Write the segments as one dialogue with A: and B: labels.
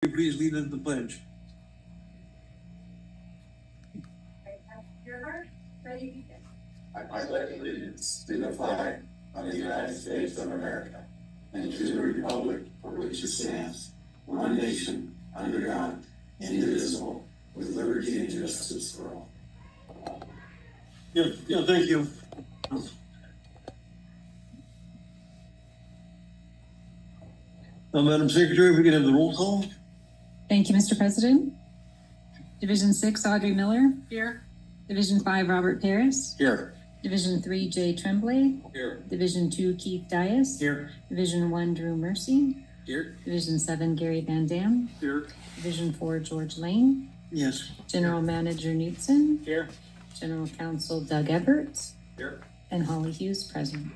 A: Please lead us in the pledge.
B: I pledge allegiance to the flag of the United States of America and to the republic for which it stands, one nation, under God, indivisible, with liberty and justice for all.
A: Yeah, thank you. Madam Secretary, if we can have the roll call.
C: Thank you, Mr. President. Division 6, Audrey Miller. Here. Division 5, Robert Paris.
A: Here.
C: Division 3, Jay Tremblay.
A: Here.
C: Division 2, Keith Dias.
A: Here.
C: Division 1, Drew Mercy.
A: Here.
C: Division 7, Gary Van Dam.
A: Here.
C: Division 4, George Lane.
A: Yes.
C: General Manager Knutson.
A: Here.
C: General Counsel Doug Everts.
A: Here.
C: And Holly Hughes, present.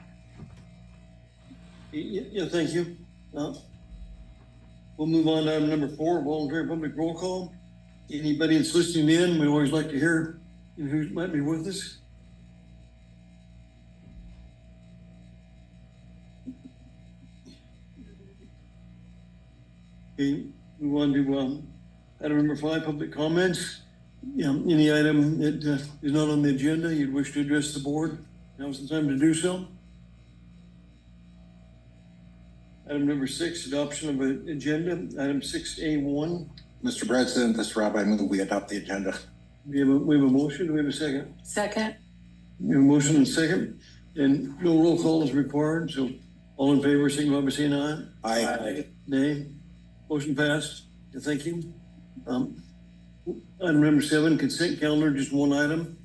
A: Yeah, thank you. We'll move on to item number 4, voluntary public roll call. Anybody that's listening in, we always like to hear who might be with us. Okay, we want to do item number 5, public comments. Any item that is not on the agenda you'd wish to address the board, now's the time to do so. Item number 6, adoption of an agenda. Item 6A1.
D: Mr. President, this is Rob. I move we adopt the agenda.
A: We have a motion. Do we have a second?
C: Second.
A: We have a motion and a second, and no roll call is required. So all in favor, signify by saying aye.
D: Aye.
A: Nay. Motion passed. Thank you. Item number 7, consent calendar, just one item.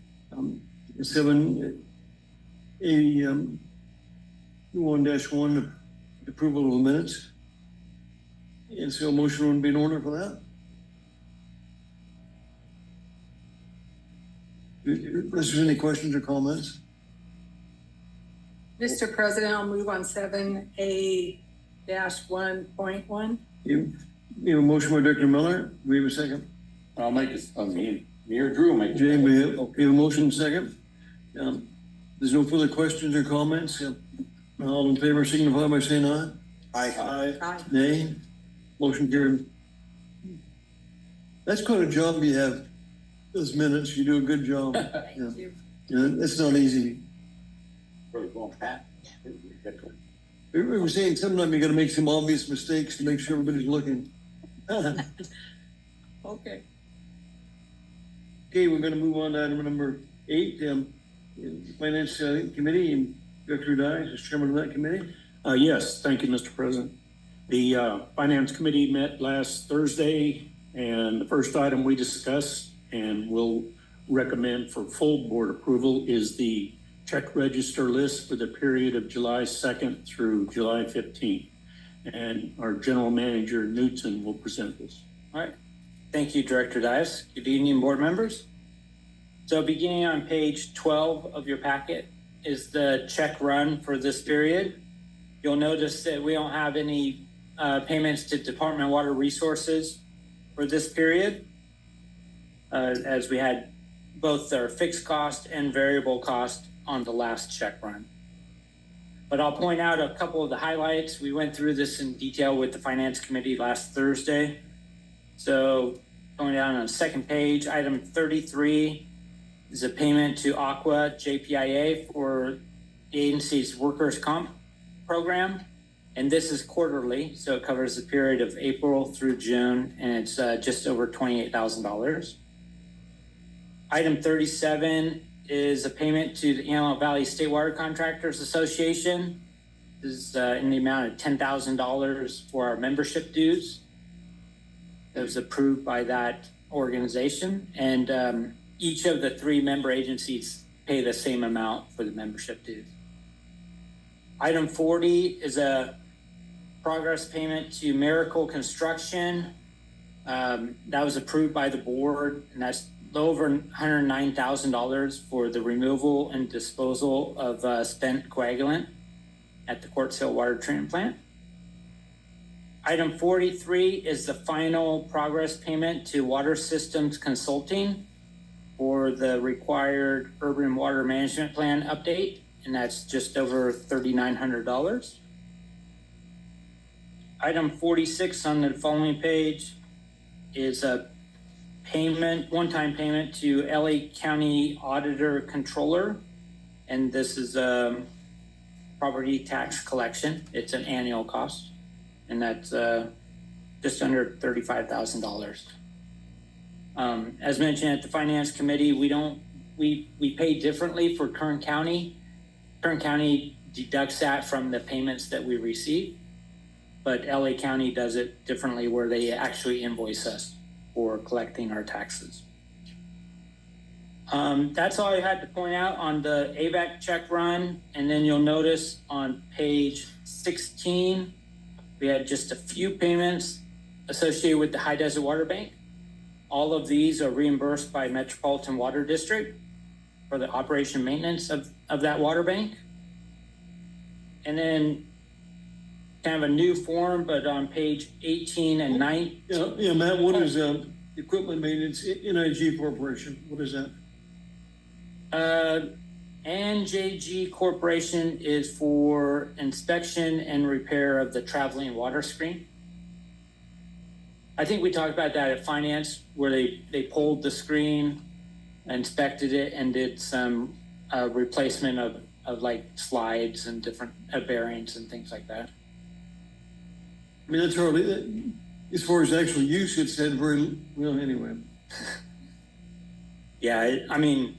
A: 7, 1-1, approval of the minutes. And so a motion would be in order for that. Is there any questions or comments?
E: Mr. President, I'll move on 7A-1.1.
A: You have a motion by Director Miller. Do we have a second?
B: I'll make it, me or Drew will make it.
A: Jay, we have a motion and second. There's no further questions or comments. All in favor, signify by saying aye.
D: Aye.
E: Aye.
A: Nay. Motion carried. That's quite a job you have. Those minutes, you do a good job.
E: Thank you.
A: Yeah, it's not easy.
B: Really well, Pat.
A: We were saying sometimes you gotta make some obvious mistakes to make sure everybody's looking.
E: Okay.
A: Okay, we're gonna move on to item number 8, Finance Committee, and Director Dias is chairman of that committee.
F: Yes, thank you, Mr. President. The Finance Committee met last Thursday, and the first item we discussed and will recommend for full board approval is the check register list for the period of July 2nd through July 15th. And our General Manager Knutson will present this.
G: All right. Thank you, Director Dias. Good evening, board members. So beginning on page 12 of your packet is the check run for this period. You'll notice that we don't have any payments to Department of Water Resources for this period, as we had both their fixed cost and variable cost on the last check run. But I'll point out a couple of the highlights. We went through this in detail with the Finance Committee last Thursday. So going down on the second page, item 33 is a payment to Aqua JPIA for the agency's workers' comp program. And this is quarterly, so it covers the period of April through June, and it's just over $28,000. Item 37 is a payment to the Antelope Valley State Water Contractors Association. This is in the amount of $10,000 for our membership dues. That was approved by that organization, and each of the 3 member agencies pay the same amount for the membership dues. Item 40 is a progress payment to Miracle Construction. That was approved by the board, and that's over $109,000 for the removal and disposal of spent coagulant at the Quartz Hill Water Treatment Plant. Item 43 is the final progress payment to Water Systems Consulting for the required urban water management plan update, and that's just over $3,900. Item 46 on the following page is a payment, one-time payment to LA County Auditor Controller. And this is a property tax collection. It's an annual cost. And that's just under $35,000. As mentioned at the Finance Committee, we pay differently for Kern County. Kern County deducts that from the payments that we receive, but LA County does it differently where they actually invoice us for collecting our taxes. That's all I had to point out on the AVEK check run. And then you'll notice on page 16, we had just a few payments associated with the High Desert Water Bank. All of these are reimbursed by Metropolitan Water District for the operation maintenance of that water bank. And then kind of a new form, but on page 18 and 19.
A: Yeah, Matt, what is, equipment maintenance, NIG Corporation, what is that?
G: NJG Corporation is for inspection and repair of the traveling water screen. I think we talked about that at Finance, where they pulled the screen, inspected it, and did some replacement of like slides and different bearings and things like that.
A: I mean, that's hardly, as far as actual use, it's had very, well, anyway.
G: Yeah, I mean,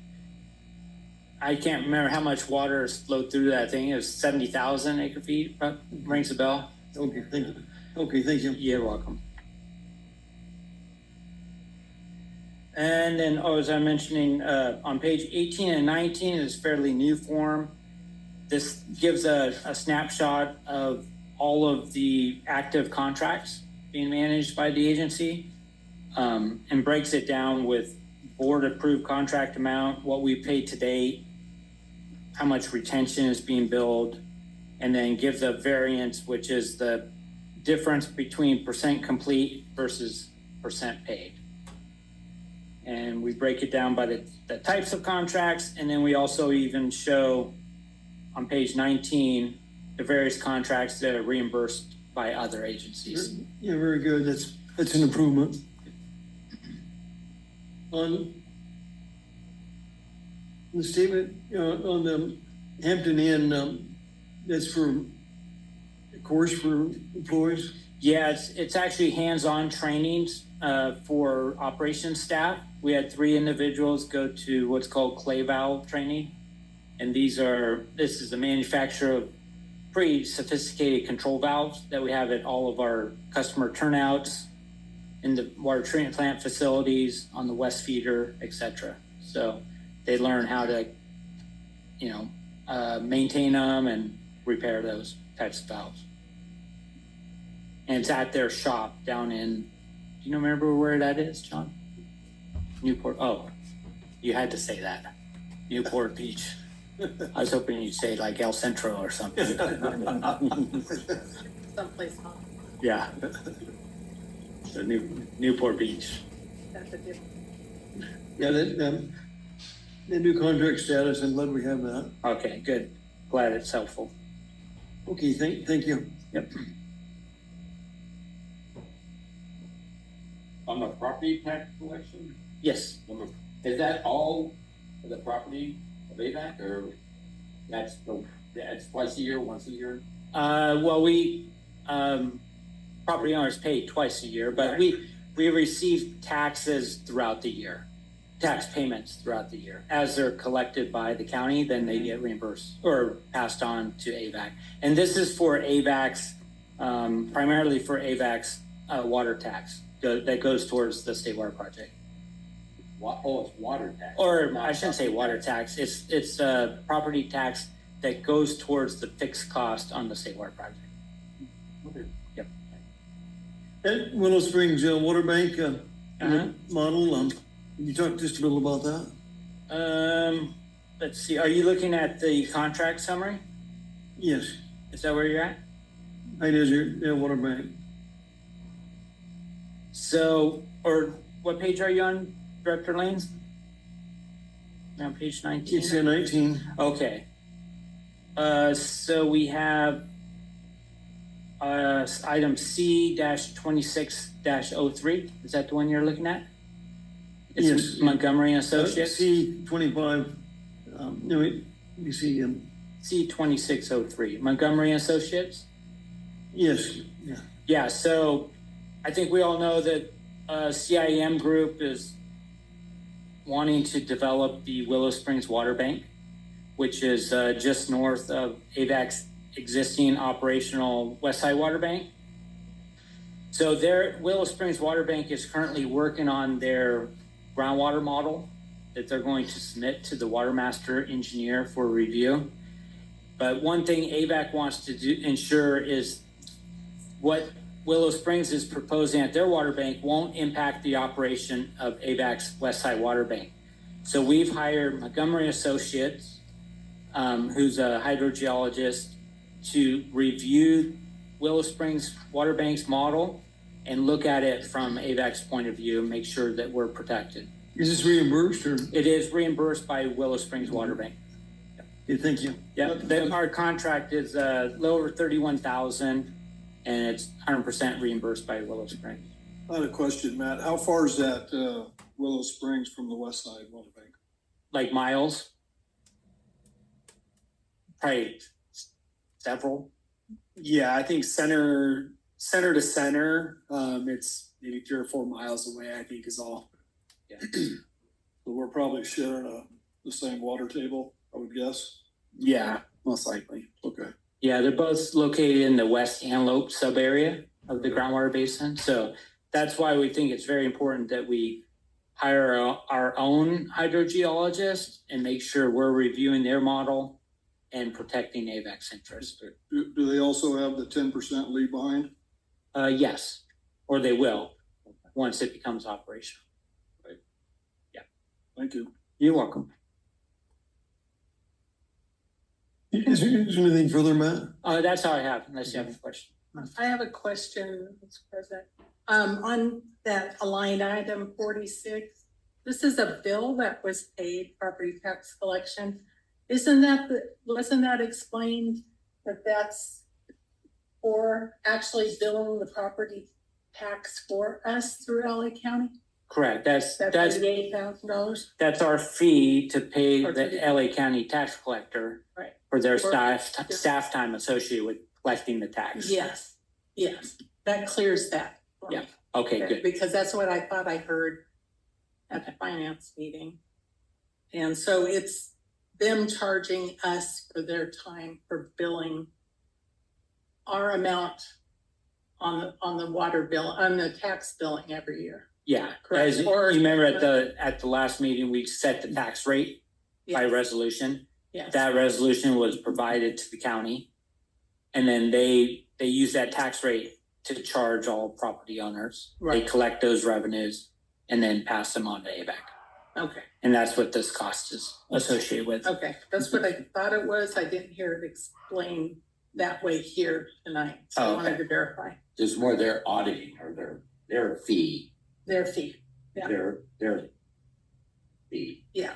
G: I can't remember how much water has flowed through that thing. It was 70,000 acre feet. Rings a bell.
A: Okay, thank you. Okay, thank you.
G: You're welcome. And then, as I'm mentioning, on page 18 and 19 is fairly new form. This gives a snapshot of all of the active contracts being managed by the agency, and breaks it down with board approved contract amount, what we paid to date, how much retention is being billed, and then gives a variance, which is the difference between percent complete versus percent paid. And we break it down by the types of contracts, and then we also even show on page 19 the various contracts that are reimbursed by other agencies.
A: Yeah, very good. That's an improvement. On the statement, on the Hampton Inn, that's for a course for employees.
G: Yeah, it's actually hands-on trainings for operations staff. We had 3 individuals go to what's called clay valve training. And this is the manufacturer of pretty sophisticated control valves that we have at all of our customer turnouts, in the water treatment plant facilities, on the West Feeder, etc. So they learn how to, maintain them and repair those types of valves. And it's at their shop down in, do you remember where that is, John? Newport. Oh, you had to say that. Newport Beach. I was hoping you'd say like El Centro or something.
E: Someplace hot.
G: Yeah. The Newport Beach.
E: That's a different.
A: Yeah, that new contract status, I'm glad we have that.
G: Okay, good. Glad it's helpful.
A: Okay, thank you.
G: Yep.
H: On the property tax collection,
G: Yes.
H: is that all of the property of AVEK, or that's twice a year, once a year?
G: Well, we property owners pay twice a year, but we receive taxes throughout the year, tax payments throughout the year. As they're collected by the county, then they get reimbursed or passed on to AVEK. And this is for AVEK's, primarily for AVEK's water tax that goes towards the state water project.
H: It's water tax.
G: Or
H: not
G: I shouldn't say water tax. It's a property tax that goes towards the fixed cost on the state water project.
H: Okay.
G: Yep.
A: At Willow Springs Water Bank
G: Uh-huh.
A: model, can you talk just a little about that?
G: Let's see. Are you looking at the contract summary?
A: Yes,
G: Is that where you're at?
A: High Desert Water Bank.
G: So, or what page are you on, Director Lanes? On page 19?
A: It's 19.
G: Okay. So we have item C-26-03. Is that the one you're looking at? It's
A: Yes.
G: Montgomery and Associates.
A: C-25, no, wait, you see,
G: C-2603, Montgomery and Associates.
A: yes, yeah.
G: Yeah, so I think we all know that CIM Group is wanting to develop the Willow Springs Water Bank, which is just north of AVEK's existing operational West Side Water Bank. So their Willow Springs Water Bank is currently working on their groundwater model that they're going to submit to the Water Master Engineer for review. But one thing AVEK wants to ensure is what Willow Springs is proposing at their water bank won't impact the operation of AVEK's West Side Water Bank. So we've hired Montgomery Associates, who's a hydrogeologist, to review Willow Springs Water Bank's model and look at it from AVEK's point of view and make sure that we're protected.
A: Is this reimbursed or?
G: It is reimbursed by Willow Springs Water Bank.
A: Okay, thank you.
G: Yeah, our contract is a little over 31,000, and it's 100% reimbursed by Willow Springs.
I: I had a question, Matt. How far is that Willow Springs from the West Side Water Bank?
G: Like miles? Probably several.
J: Yeah, I think center to center, it's maybe 3 or 4 miles away, I think is all.
G: Yeah.
I: So we're probably sharing the same water table, I would guess.
J: Yeah, most likely.
I: Okay.
G: Yeah, they're both located in the West Antelope sub-area of the groundwater basin. So that's why we think it's very important that we hire our own hydrogeologist and make sure we're reviewing their model and protecting AVEK's interests.
I: Do they also have the 10% leave behind?
G: Yes, or they will once it becomes operational.
I: Thank you.
G: You're welcome.
A: Is there anything further, Matt?
G: That's all I have, unless you have a question.
E: I have a question, Mr. President. On that line item 46, this is a bill that was paid, property tax collection. Wasn't that explained that that's for actually billing the property tax for us through LA County?
G: Correct. That's
E: $38,000?
G: that's our fee to pay
E: Or
G: the
E: to-
G: LA County tax collector
E: Right.
G: for their
E: For-
G: staff time associated with collecting the tax.
E: Yes, that clears that. for me.
G: Yeah. Okay, good.
E: Because that's what I thought I heard at the finance meeting. And so it's them charging us for their time for billing our amount on the water bill, on the tax billing every year.
G: Yeah.
E: Correct.
G: As you
E: Or-
G: remember at the last meeting, we set the tax rate by
E: Yes,
G: resolution.
E: yes.
G: That resolution was provided to the county. And then they use that tax rate to charge all property owners. They
E: Right.
G: collect those revenues and then pass them on to AVEK.
E: Okay,
G: And that's what this cost is associated with.
E: okay, that's what I thought it was. I didn't hear it explained that way here tonight, so I
G: Oh,
E: wanted
G: okay.
E: to verify
H: There's more their auditing or their fee,
E: their fee. Yeah.
H: their fee.
E: Yeah.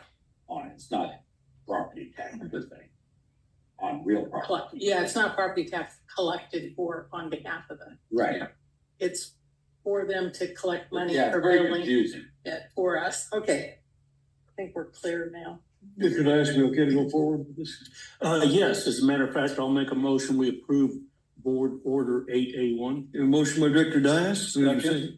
H: On it. It's not property tax, this thing. On real property.
E: Yeah, it's not property tax collected for on behalf of
H: Right.
E: it's for them to collect money
H: Yeah,
E: for
H: very
E: billing
H: confusing.
E: it for us. Okay. I think we're clear now.
A: Could I ask you, okay to go forward with this?
F: Yes, as a matter of fact, I'll make a motion, we approve Board Order 8A1.
A: A motion by Director Dias. Do we have a
I: Second.
A: second?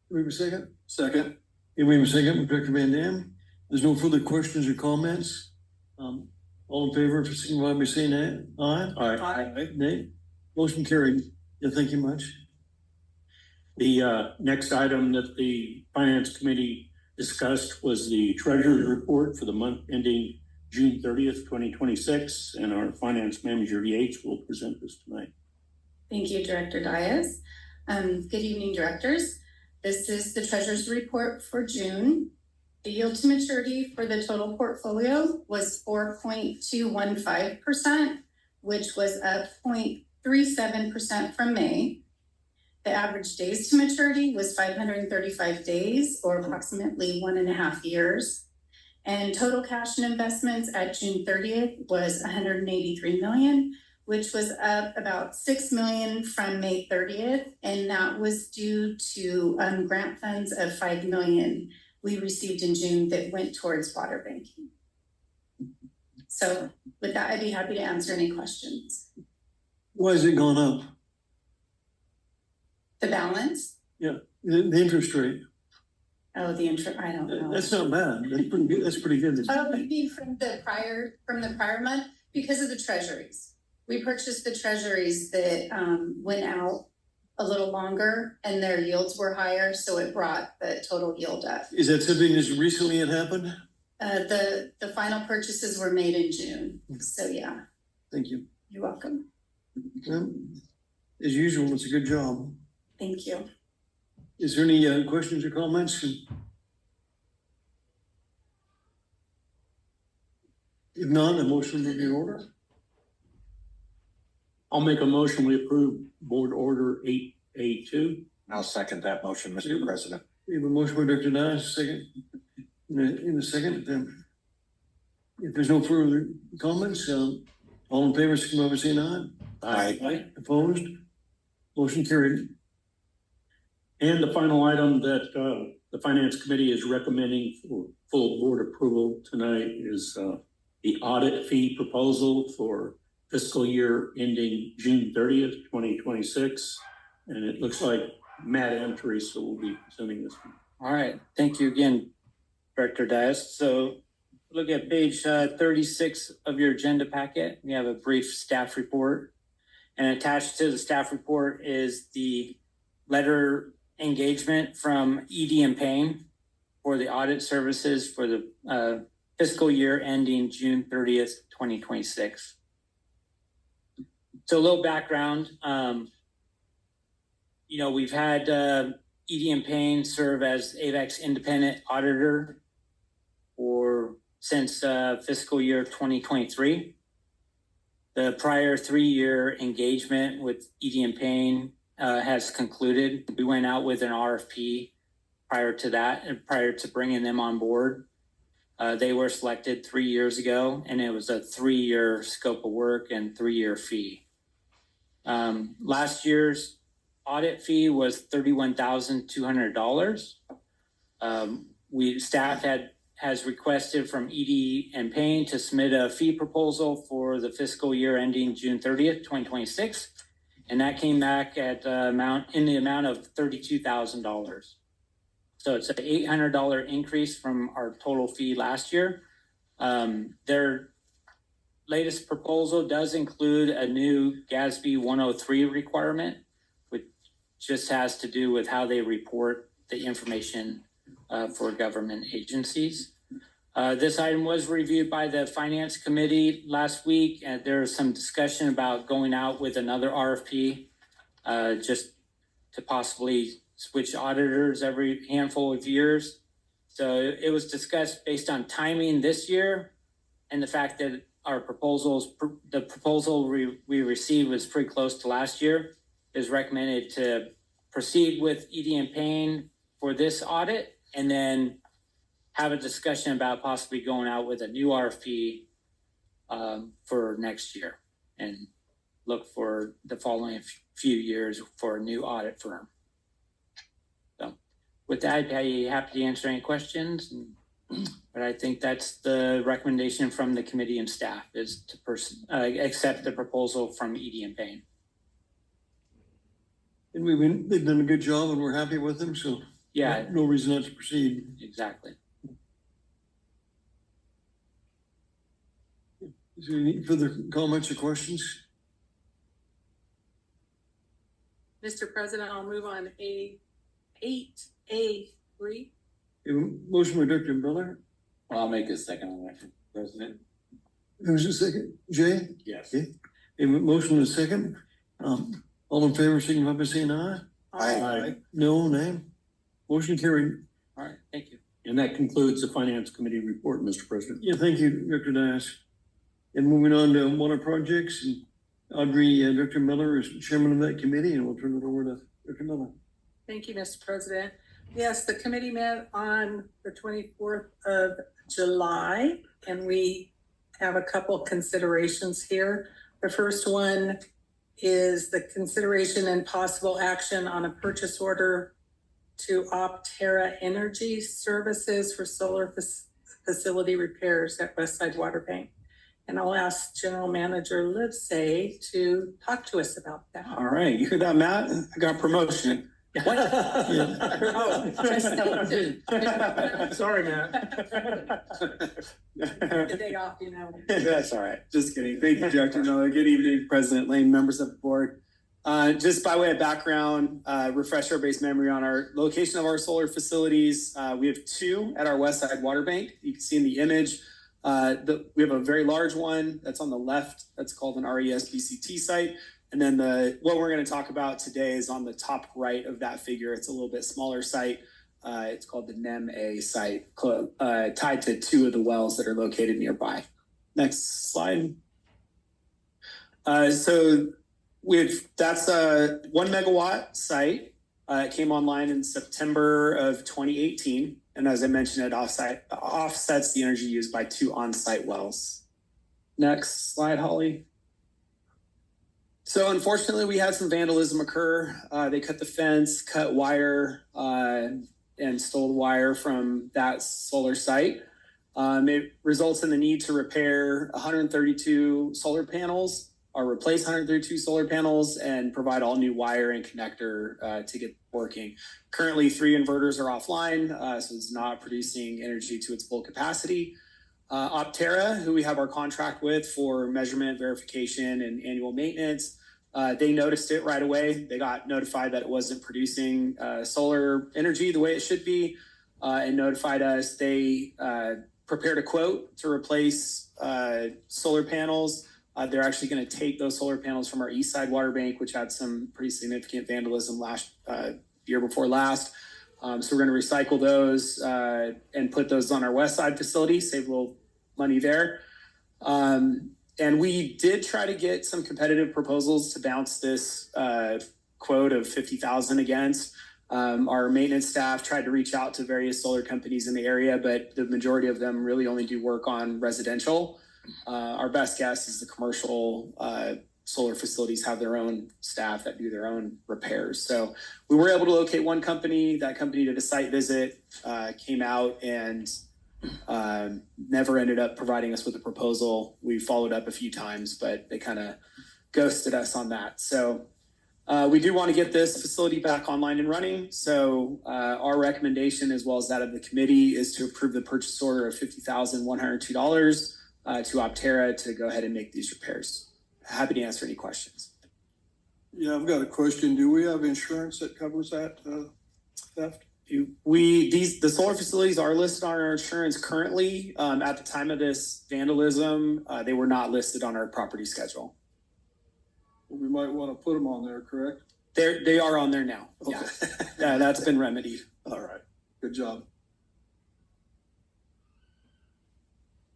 A: Do we have a second?
I: Second.
A: Okay, we have a second by Director Van Dam. There's no further questions or comments. All in favor, signify by saying aye. Aye.
I: Aye.
A: Nay. Motion carried. Yeah, thank you much.
F: The next item that the Finance Committee discussed was the Treasurer's Report for the month ending June 30th, 2026, and our Finance Manager Yates will present this tonight.
K: Thank you, Director Dias. Good evening, directors. This is the treasurer's report for June. The yield to maturity for the total portfolio was 4.215%, which was up 0.37% from May. The average days to maturity was 535 days, or approximately 1.5 years. And total cash and investments at June 30th was $183 million, which was up about 6 million from May 30th. And that was due to grant funds of 5 million we received in June that went towards water banking. So with that, I'd be happy to answer any questions.
A: Why has it gone up?
K: The balance?
A: The interest rate.
K: Oh, the interest, I don't know.
A: That's not bad. That's pretty good. That's pretty good.
K: Oh, you mean from the prior month? Because of the treasuries. We purchased the treasuries that went out a little longer and their yields were higher, so it brought the total yield up.
A: Is that something that's recently had happened?
K: The final purchases were made in June, so yeah,
A: Thank you.
K: you're welcome.
A: Well, as usual, it's a good job.
K: Thank you.
A: Is there any questions or comments? If not, a motion will be in order.
F: I'll make a motion, we approve board order 8A2.
D: I'll second that motion, Mr. President.
A: We have a motion by Dr. Dias, second. In a second, if there's no further comments, all in favor, signify by saying aye.
D: Aye.
A: Opposed? Motion carried.
F: And the final item that the Finance Committee is recommending for full board approval tonight is the audit fee proposal for fiscal year ending June 30th, 2026. And it looks like Matt and Teresa will be presenting this one.
G: All right, thank you again, Director Dias. So look at page 36 of your agenda packet. We have a brief staff report. And attached to the staff report is the letter engagement from ED and Payne for the audit services for the fiscal year ending June 30th, 2026. So a little background, we've had ED and Payne serve as AVEK's independent auditor since fiscal year 2023. The prior 3-year engagement with ED and Payne has concluded. We went out with an RFP prior to that and prior to bringing them on board. They were selected 3 years ago, and it was a 3-year scope of work and 3-year fee. Last year's audit fee was $31,200. Staff has requested from ED and Payne to submit a fee proposal for the fiscal year ending June 30th, 2026. And that came back at in the amount of $32,000. So it's an $800 increase from our total fee last year. Their latest proposal does include a new GASB 103 requirement, which just has to do with how they report the information for government agencies. This item was reviewed by the Finance Committee last week, and there was some discussion about going out with another RFP just to possibly switch auditors every handful of years. So it was discussed based on timing this year and the fact that the proposal we received was pretty close to last year. Is recommended to proceed with ED and Payne for this audit, and then have a discussion about possibly going out with a new RFP for next year, and look for the following few years for a new audit firm. So with that, I'd be happy to answer any questions. But I think that's the recommendation from the committee and staff, is to accept the proposal from ED and Payne.
A: And they've done a good job and we're happy with them, so
G: Yeah,
A: no reason not to proceed.
G: exactly.
A: Is there any further comments or questions?
E: Mr. President, I'll move on A3.
A: We have a motion by Dr. Miller.
H: I'll make a second on that, President.
A: Who's the second? Jay?
H: Yes.
A: Okay. We have a motion and a second. All in favor, signify by saying aye.
D: Aye.
A: No, nay. Motion carried.
G: All right, thank you.
F: And that concludes the Finance Committee report, Mr. President.
A: Yeah, thank you, Dr. Dias. And moving on to water projects, and Audrey, Dr. Miller is chairman of that committee, and we'll turn it over to Dr. Miller.
E: Thank you, Mr. President. Yes, the committee met on the 24th of July, and we have a couple considerations here. The first one is the consideration and possible action on a purchase order to Optera Energy Services for solar facility repairs at Westside Water Bank. And I'll ask General Manager Livesay to talk to us about that.
J: All right, you heard that, Matt? I got promotion.
F: Sorry, Matt.
E: The day off, you know.
J: That's all right. Just kidding. Thank you, Director Miller. Good evening, President Lane, members of the board. Just by way of background, refresh our base memory on our location of our solar facilities. We have two at our Westside Water Bank. You can see in the image, we have a very large one that's on the left. That's called an RESBCT site. And then what we're going to talk about today is on the top right of that figure. It's a little bit smaller site. It's called the NEM-A site, tied to two of the wells that are located nearby. Next slide. So that's a 1 megawatt site. It came online in September of 2018. And as I mentioned, it offsets the energy used by two on-site wells. Next slide, Holly. So unfortunately, we had some vandalism occur. They cut the fence, cut wire, and stole the wire from that solar site. It results in the need to repair 132 solar panels or replace 132 solar panels and provide all new wire and connector to get working. Currently, 3 inverters are offline, so it's not producing energy to its full capacity. Optera, who we have our contract with for measurement, verification, and annual maintenance, they noticed it right away. They got notified that it wasn't producing solar energy the way it should be, and notified us. They prepared a quote to replace solar panels. They're actually going to take those solar panels from our East Side Water Bank, which had some pretty significant vandalism last year before last. So we're going to recycle those and put those on our West Side facility, save a little money there. And we did try to get some competitive proposals to bounce this quote of $50,000 against. Our maintenance staff tried to reach out to various solar companies in the area, but the majority of them really only do work on residential. Our best guess is the commercial solar facilities have their own staff that do their own repairs. So we were able to locate one company. That company did a site visit, came out and never ended up providing us with a proposal. We followed up a few times, but they kind of ghosted us on that. So we do want to get this facility back online and running. So our recommendation, as well as that of the committee, is to approve the purchase order of $50,102 to Optera to go ahead and make these repairs. Happy to answer any questions.
I: Yeah, I've got a question. Do we have insurance that covers that theft?
J: The solar facilities are listed on our insurance currently. At the time of this vandalism, they were not listed on our property schedule.
I: We might want to put them on there, correct?
J: They are on there now.
I: Okay.
J: Yeah, that's been remedied.
I: All right. Good job.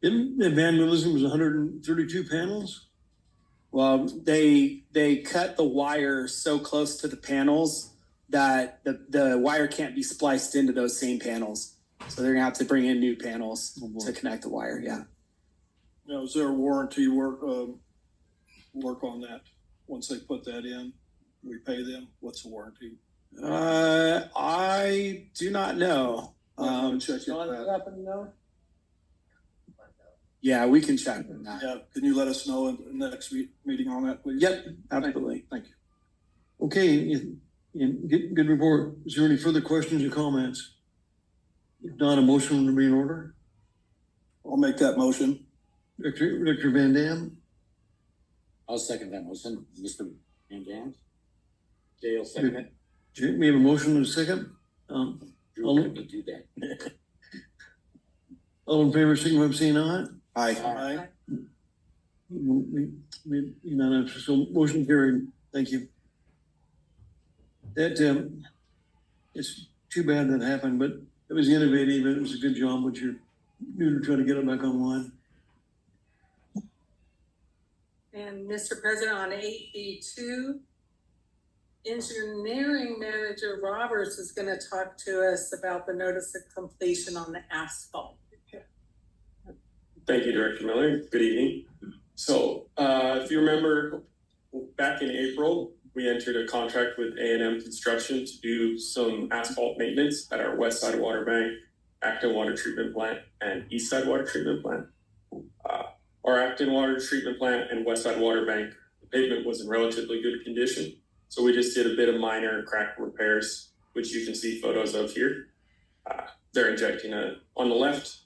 A: The vandalism was 132 panels?
J: Well, they cut the wire so close to the panels that the wire can't be spliced into those same panels. So they're gonna have to bring in new panels to connect the wire. Yeah.
I: Now, is there a warranty work on that? Once they put that in, we pay them. What's the warranty?
J: I do not know.
I: Check it.
J: Yeah, we can check on that.
I: Yeah, can you let us know in the next meeting on that, please?
J: Yep, absolutely.
I: Thank you.
A: Okay, good report. Is there any further questions or comments? If not, a motion to be in order.
I: I'll make that motion.
A: Director Van Dam?
H: I'll second that motion, Mr. Van Dam. Jay will second it.
A: We have a motion and a second.
H: Drew, let me do that.
A: All in favor, signify by saying aye.
I: Aye.
A: Unanimous, so motion carried. Thank you. That, it's too bad that happened, but it was innovative. It was a good job what you're doing to try to get it back online.
E: And Mr. President, on 8B2, Engineering Manager Roberts is going to talk to us about the notice of completion on the asphalt.
L: Thank you, Director Miller. Good evening. So, if you remember, back in April, we entered a contract with A&M Construction to do some asphalt maintenance at our west side water bank, Acton Water Treatment Plant, and east side water treatment plant. Our Acton Water Treatment Plant and west side water bank, the pavement was in relatively good condition. So we just did a bit of minor crack repairs, which you can see photos of here. They're injecting on the left,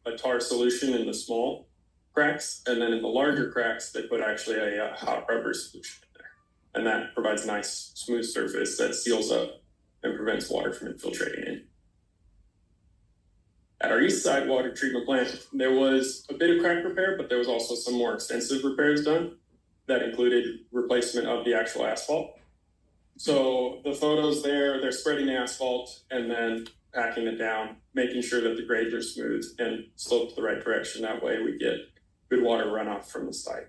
L: a tar solution in the small cracks, and then in the larger cracks, they put actually a hot rubber solution in there. And that provides a nice smooth surface that seals up and prevents water from infiltrating in. At our east side water treatment plant, there was a bit of crack repair, but there was also some more extensive repairs done that included replacement of the actual asphalt. So the photos there, they're spreading the asphalt and then packing it down, making sure that the grades are smooth and sloped the right direction. That way we get good water runoff from the site.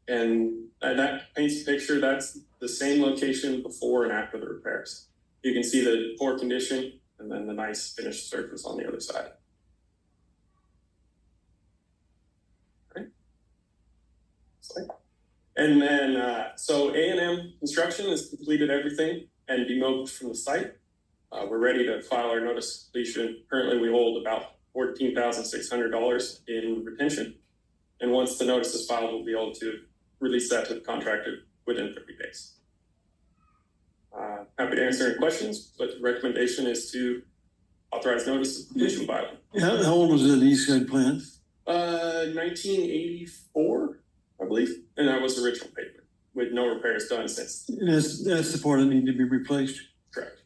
L: And that paints a picture. That's the same location before and after the repairs. You can see the poor condition and then the nice finished surface on the other side. Right. And then, so A&M Construction has completed everything and demobbed from the site. We're ready to file our notice of completion. Currently, we hold about $14,600 in retention. And once the notice is filed, we'll be able to release that to the contractor within 30 days. Happy to answer any questions, but the recommendation is to authorize notice of completion filing.
A: How old was that east side plant?
L: 1984, I believe, and that was the original pavement with no repairs done since.
A: That's the part that needed to be replaced.
L: Correct.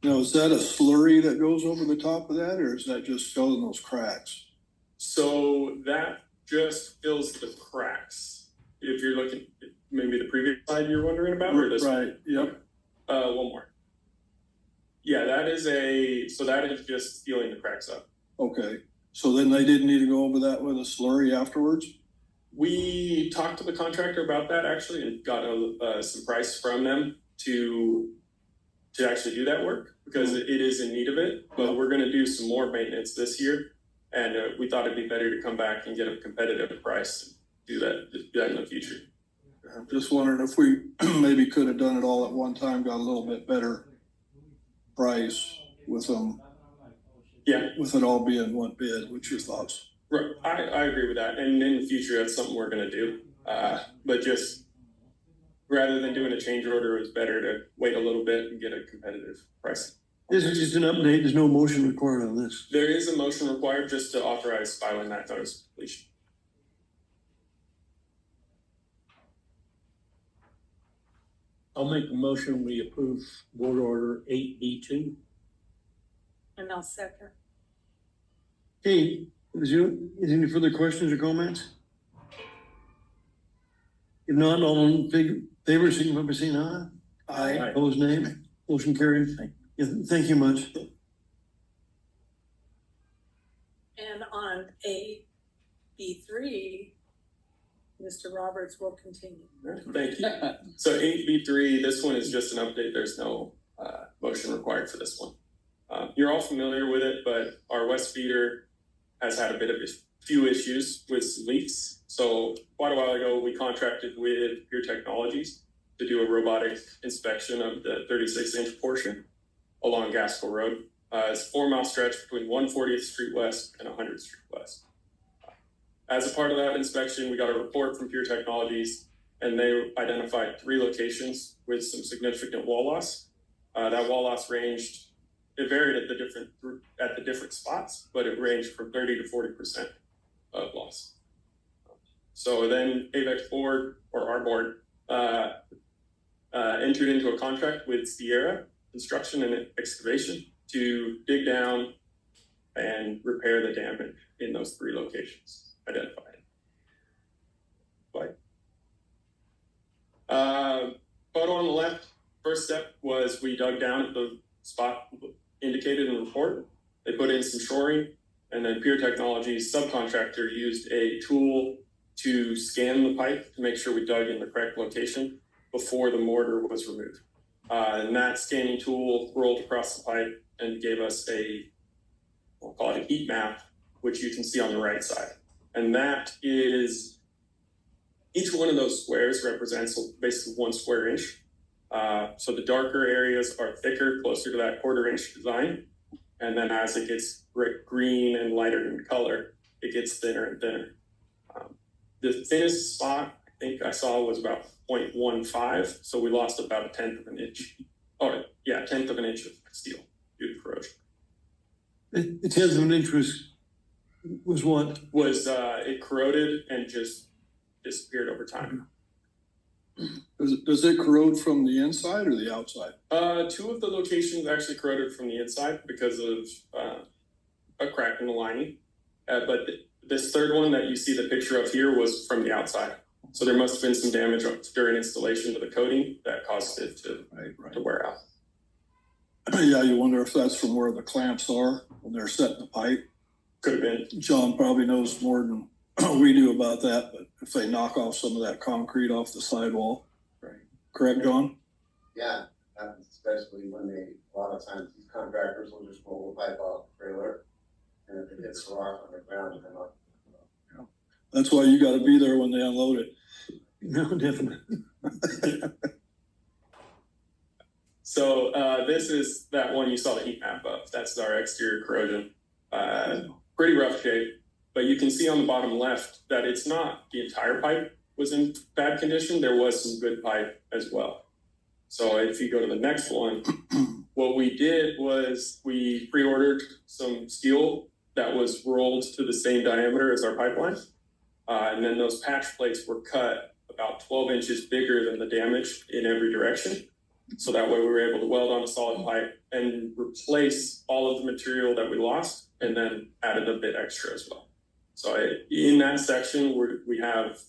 I: Now, is that a slurry that goes over the top of that, or is that just filling those cracks?
L: So that just fills the cracks. If you're looking, maybe the previous slide you're wondering about, or this?
I: Right, yep.
L: One more. Yeah, that is just sealing the cracks up.
I: Okay, so then they didn't need to go over that with a slurry afterwards?
L: We talked to the contractor about that actually and got some price from them to actually do that work because it is in need of it. But we're going to do some more maintenance this year, and we thought it'd be better to come back and get a competitive price and do that in the future.
I: I'm just wondering if we maybe could have done it all at one time, got a little bit better price with them.
L: Yeah,
I: with it all being one bid. What's your thoughts?
L: right. I agree with that, and in the future that's something we're going to do. But just rather than doing a change order, it's better to wait a little bit and get a competitive price.
A: This is just an update. There's no motion required on this.
L: There is a motion required just to authorize filing that notice of completion.
F: I'll make a motion, we approve board order 8B2.
E: And I'll second.
A: Okay, is there any further questions or comments? If not, all in favor, signify by saying aye.
I: Aye.
A: Opposed, nay. Motion carried. Yeah, thank you much.
E: And on AB3, Mr. Roberts will continue.
L: Thank you. So 8B3, this one is just an update. There's no motion required for this one. You're all familiar with it, but our west feeder has had a bit of a few issues with leaks. So quite a while ago, we contracted with Pure Technologies to do a robotic inspection of the 36-inch portion along Gaskell Road. It's a 4-mile stretch between 140th Street West and 100th Street West. As a part of that inspection, we got a report from Pure Technologies, and they identified 3 locations with some significant wall loss. That wall loss ranged, it varied at the different spots, but it ranged from 30 to 40% of loss. So then AVEK board, or our board, entered into a contract with Sierra Construction and Excavation to dig down and repair the damage in those 3 locations identified. Photo on the left, first step was we dug down at the spot indicated in the report. They put in some shoring, and then Pure Technologies subcontractor used a tool to scan the pipe to make sure we dug in the correct location before the mortar was removed. And that scanning tool rolled across the pipe and gave us we'll call it a heat map, which you can see on the right side. And that is, each one of those squares represents basically 1 square inch. So the darker areas are thicker, closer to that 1/4 inch design. And then as it gets green and lighter in color, it gets thinner and thinner. The thinnest spot I think I saw was about 0.15. So we lost about 1/10 of an inch. Oh yeah, 1/10 of an inch of steel due to corrosion.
A: The 1/10 of an inch was what?
L: Was it corroded and just disappeared over time.
I: Does it corrode from the inside or the outside?
L: 2 of the locations actually corroded from the inside because of a crack in the lining. But this third one that you see the picture of here was from the outside. So there must have been some damage during installation to the coating that caused it to wear out.
I: Yeah, you wonder if that's from where the clamps are when they're setting the pipe.
L: Could have been.
I: John probably knows more than we do about that, but if they knock off some of that concrete off the sidewall.
L: Right.
I: Correct, John?
B: Yeah, especially when a lot of times these contractors will just roll the pipe off the trailer. And if it hits the rock on the ground, they're not.
I: That's why you gotta be there when they unload it.
A: No, definitely.
L: So this is that one you saw the heat map of. That's our exterior corrosion. Pretty rough shape, but you can see on the bottom left that it's not the entire pipe was in bad condition. There was some good pipe as well. So if you go to the next one, what we did was we pre-ordered some steel that was rolled to the same diameter as our pipeline. And then those patch plates were cut about 12 inches bigger than the damage in every direction. So that way we were able to weld on a solid pipe and replace all of the material that we lost and then added a bit extra as well. So in that section, we have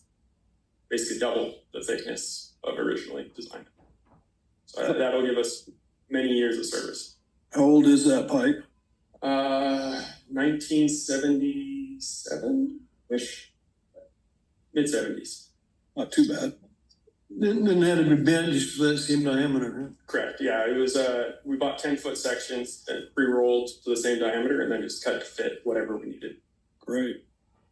L: basically double the thickness of originally designed. So that'll give us many years of service.
I: How old is that pipe?
L: 1977-ish, mid-70s.
I: Not too bad.
A: Then it had to be bent just for that same diameter,
L: Correct, yeah, it was, we bought 10-foot sections and pre-rolled to the same diameter and then just cut to fit whatever we needed.
I: Great.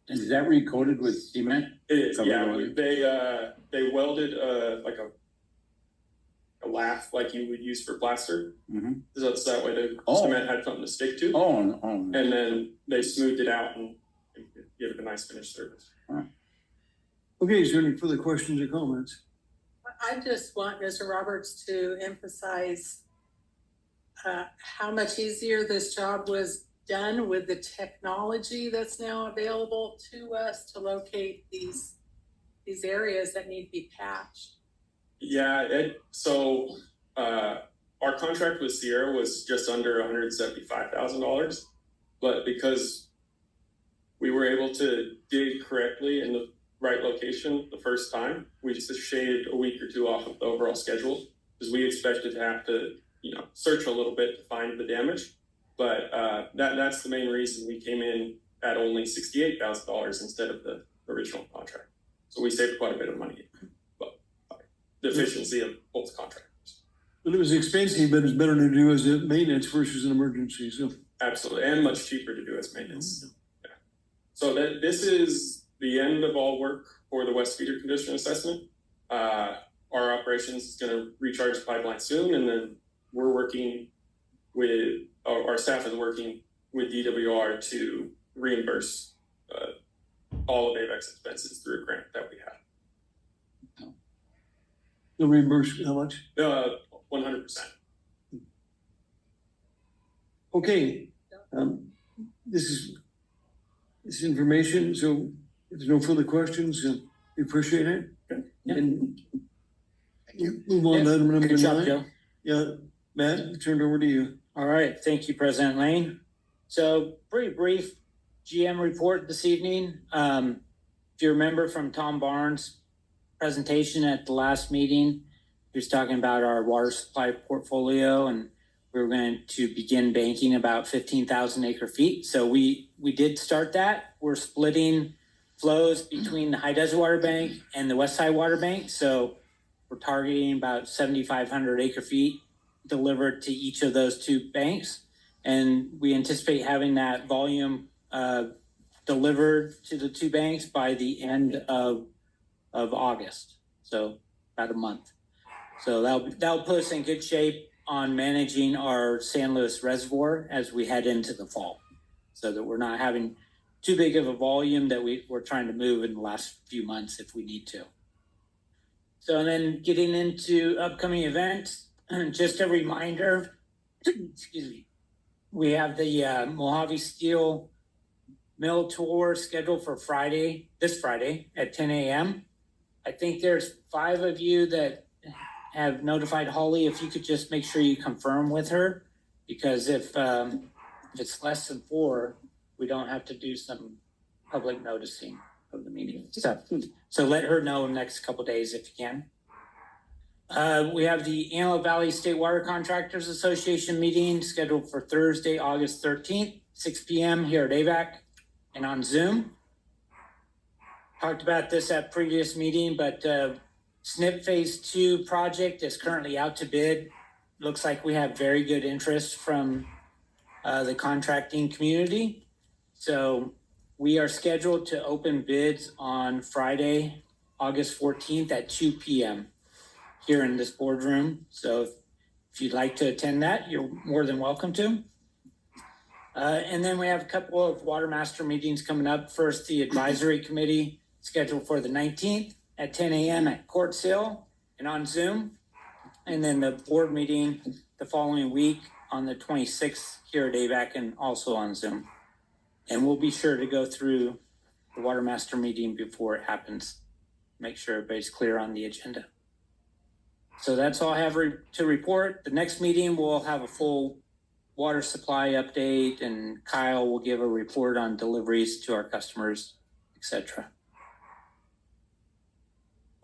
H: And is that recoated with cement?
L: It is,
H: Covered
L: yeah,
H: with-
L: they welded, like a lath like you would use for plaster.
H: Mm-hmm.
L: So that's that way the
H: Oh.
L: cement had something to stick to.
H: Oh, no.
L: And then they smoothed it out and give it a nice finished surface.
A: huh? Okay, is there any further questions or comments?
E: I just want Mr. Roberts to emphasize how much easier this job was done with the technology that's now available to us to locate these areas that need to be patched.
L: Yeah, our contract with Sierra was just under $175,000, but because we were able to dig correctly in the right location the first time, we just shaved a week or 2 off of the overall schedule because we expected to have to, search a little bit to find the damage. But that's the main reason we came in at only $68,000 instead of the original contract. So we saved quite a bit of money, but the efficiency of both contractors.
A: But it was expensive, but it's better to do as a maintenance versus an emergency, so.
L: Absolutely, and much cheaper to do as maintenance. Yeah. So this is the end of all work for the West Feeder condition assessment. Our operations is going to recharge the pipeline soon, and then we're working with our staff is working with DWR to reimburse all of AVEK's expenses through a grant that we have.
A: They'll reimburse how much?
L: 100%.
A: Okay, this is information, so if there's no further questions, we appreciate it.
G: Yeah.
A: And move on to item number
G: Good job,
A: 9.
G: Joe.
A: Yeah, Matt, turned over to you.
G: All right, thank you, President Lane. So pretty brief GM report this evening. If you remember from Tom Barnes' presentation at the last meeting, he was talking about our water supply portfolio, and we were going to begin banking about 15,000 acre feet. So we did start that. We're splitting flows between the High Desert Water Bank and the West Side Water Bank. So we're targeting about 7,500 acre feet delivered to each of those 2 banks. And we anticipate having that volume delivered to the two banks by the end of August. So about a month. So that'll put us in good shape on managing our San Luis Reservoir as we head into the fall, so that we're not having too big of a volume that we're trying to move in the last few months if we need to. So then getting into upcoming events, just a reminder, excuse me, we have the Mojave Steel Mill Tour scheduled for this Friday at 10 a.m. I think there's 5 of you that have notified Holly. If you could just make sure you confirm with her, because if it's less than 4, we don't have to do some public noticing of the meeting. So let her know in the next couple of days if you can. We have the Antelope Valley State Water Contractors Association meeting scheduled for Thursday, August 13th, 6 p.m. here at AVEK and on Zoom. Talked about this at previous meeting, but SNP Phase 2 project is currently out to bid. Looks like we have very good interest from the contracting community. So we are scheduled to open bids on Friday, August 14th at 2 p.m. here in this boardroom. So if you'd like to attend that, you're more than welcome to. And then we have a couple of Water Master meetings coming up. First, the advisory committee scheduled for the 19th at 10 a.m. at Courts Hill and on Zoom. And then the board meeting the following week on the 26th here at AVEK and also on Zoom. And we'll be sure to go through the Water Master meeting before it happens. Make sure everybody's clear on the agenda. So that's all I have to report. The next meeting we'll have a full water supply update, and Kyle will give a report on deliveries to our customers, etc.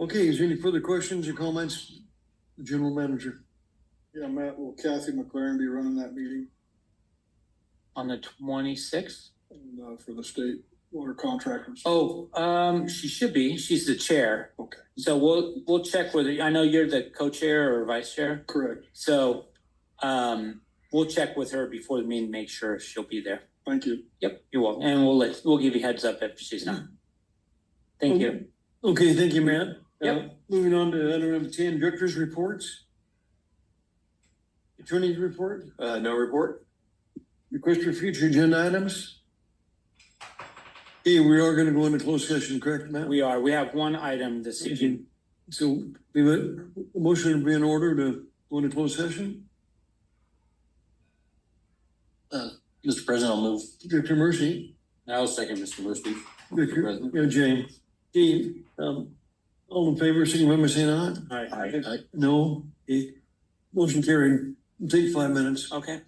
A: Okay, is there any further questions or comments? The general manager.
I: Yeah, Matt, will Kathy McLaren be running that meeting
G: On the 26th?
I: For the state water contractors?
G: Oh, she should be. She's the chair.
I: Okay,
G: So we'll check with her. I know you're the co-chair or vice chair.
I: correct.
G: So we'll check with her before the meeting, make sure she'll be there.
I: Thank you.
G: Yep, you're welcome. And we'll give you heads up if she's not. Thank you.
A: Okay, thank you, Matt.
G: Yep.
A: Moving on to item number 10, director's reports. Attorney's report,
L: No report.
A: request for future agenda items. Okay, we are gonna go into closed session, correct, Matt?
G: We have one item this evening.
A: So we have a motion to be in order to go into closed session.
D: Mr. President, I'll move.
A: Director Mercy,
H: I'll second Mr. Murphy.
A: Director, yeah, James. Okay, all in favor, signify by saying aye.
G: All right.
A: No, okay. Motion carried. Take 5 minutes.
G: Okay.